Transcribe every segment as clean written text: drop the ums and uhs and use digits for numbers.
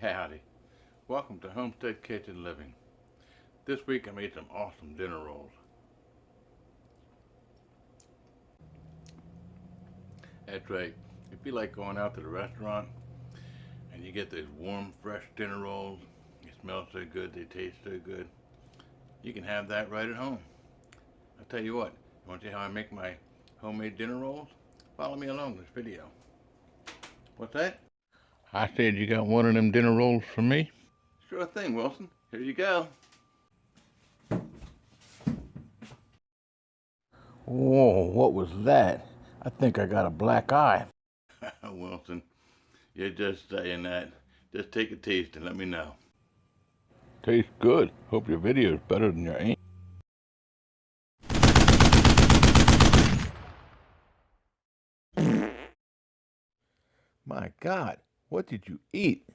Howdy. Welcome to Homestead Kitchen Living. This week I made some awesome dinner rolls. That's right. If you like going out to the restaurant and you get those warm, fresh dinner rolls, they smell so good, they taste so good, you can have that right at home. I'll tell you what, you want to see how I make my homemade dinner rolls? Follow me along this video. What's that? I said you got one of them dinner rolls for me? Sure thing, Wilson. Here you go. Whoa, what was that? I think I got a black eye. Wilson, you're just saying that. Just take a taste and let me know. Tastes good. Hope your video is better than your aim. My God, what did you eat?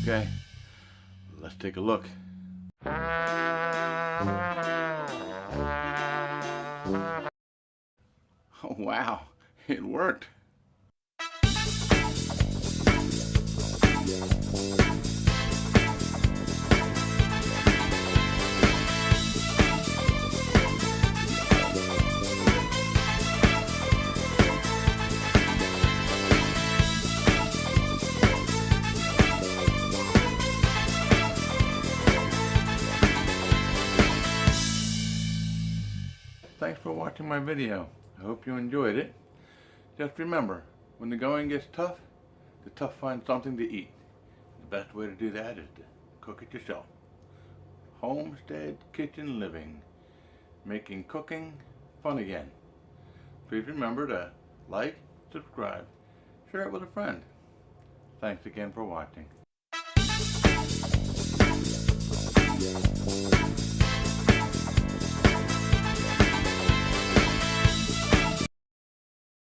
Okay, let's take a look. Oh wow, it worked. Thanks for watching my video. I hope you enjoyed it. Just remember, when the going gets tough, the tough find something to eat. The best way to do that is to cook it yourself. Homestead Kitchen Living, making cooking fun again. Please remember to like, subscribe, share it with a friend. Thanks again for watching.